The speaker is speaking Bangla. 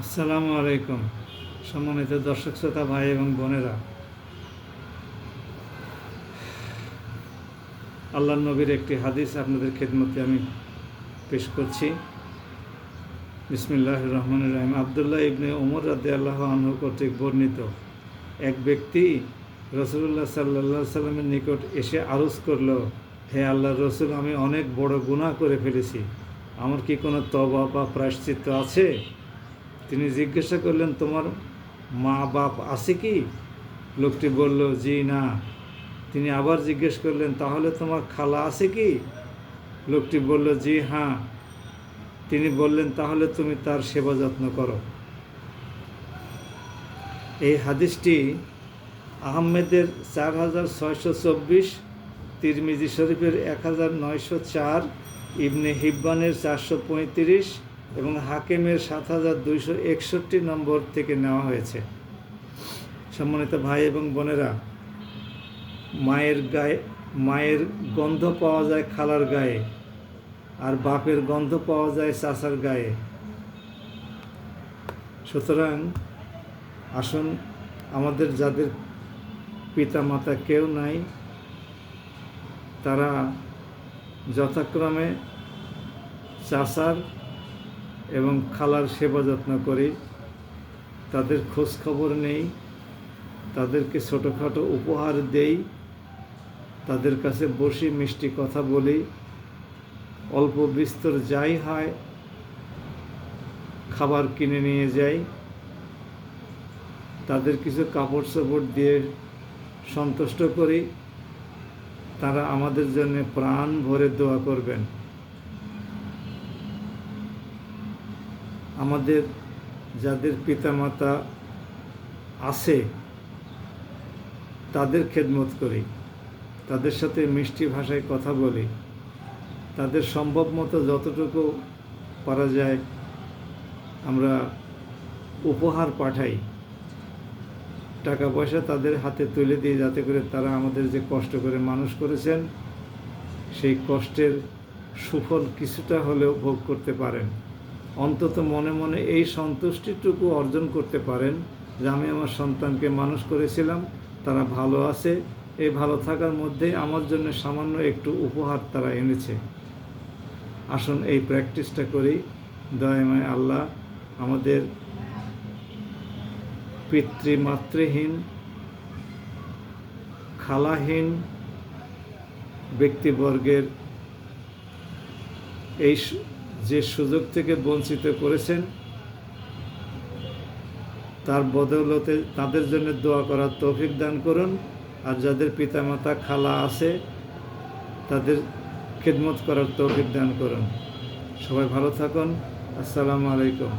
আসসালামু আলাইকুম। সম্মানিত দর্শক শ্রোতা ভাই এবং বোনেরা, আল্লাহর নবীর একটি হাদিস আপনাদের খেদমতে আমি পেশ করছি। বিসমিল্লাহির রহমানির রহিম। আবদুল্লাহ ইবনে ওমর রাদিয়াল্লাহু আনহু কর্তৃক বর্ণিত, এক ব্যক্তি রাসূলুল্লাহ সাল্লাল্লাহু আলাইহি সাল্লামের নিকট এসে আরজ করল, হে আল্লাহর রসুল, আমি অনেক বড় গুনাহ করে ফেলেছি, আমার কি কোনো তওবা বা প্রায়শ্চিত্ত আছে? তিনি জিজ্ঞাসা করলেন, তোমার মা বাপ আছে কি? লোকটি বলল, জি না। তিনি আবার জিজ্ঞেস করলেন, তাহলে তোমার খালা আছে কি? লোকটি বলল, জি হ্যাঁ। তিনি বললেন, তাহলে তুমি তার সেবা যত্ন করো। এই হাদিসটি আহমেদের 4624, তিরমিজি শরীফের 1904, ইবনে হিব্বানের 435 এবং হাকিমের 7261 নম্বর থেকে নেওয়া হয়েছে। সম্মানিত ভাই এবং বোনেরা, মায়ের গন্ধ পাওয়া যায় খালার গায়ে, আর বাপের গন্ধ পাওয়া যায় চাচার গায়ে। সুতরাং আসুন, আমাদের যাদের পিতা মাতা কেউ নাই, তারা যথাক্রমে চাচার এবং খালার সেবা যত্ন করি, তাদের খোঁজ খবর নেই, তাদেরকে ছোটোখাটো উপহার দেই, তাদের কাছে বসি মিষ্টি কথা বলি, অল্প বিস্তর যাই হয় খাবার কিনে নিয়ে যাই, তাদের কিছু কাপড় চোপড় দিয়ে সন্তুষ্ট করি। তারা আমাদের জন্য প্রাণ ভরে দোয়া করবেন। আমাদের যাদের পিতামাতা আছে তাদের খেদমত করি, তাদের সাথে মিষ্টি ভাষায় কথা বলি, তাদের সম্ভব মতো যতটুকু পারা যায় আমরা উপহার পাঠাই, টাকা পয়সা তাদের হাতে তুলে দিই, যাতে করে তারা আমাদের যে কষ্ট করে মানুষ করেছেন সেই কষ্টের সুফল কিছুটা হলেও ভোগ করতে পারেন। অন্তত মনে মনে এই সন্তুষ্টিটুকু অর্জন করতে পারেন যে আমি আমার সন্তানকে মানুষ করেছিলাম, তারা ভালো আছে, এই ভালো থাকার মধ্যেই আমার জন্য সামান্য একটু উপহার তারা এনেছে। আসুন এই প্র্যাকটিসটা করি। দয়াময় আল্লাহ আমাদের পিতৃমাতৃহীন, খালাহীন ব্যক্তিবর্গের এই যে সুযোগ থেকে বঞ্চিত করেছেন, তার বদৌলতে তাদের জন্য দোয়া করার তৌফিক দান করুন। আর যাদের পিতামাতা খালা আছে তাদের খেদমত করার তৌফিক দান করুন। সবাই ভালো থাকুন। আসসালামু আলাইকুম।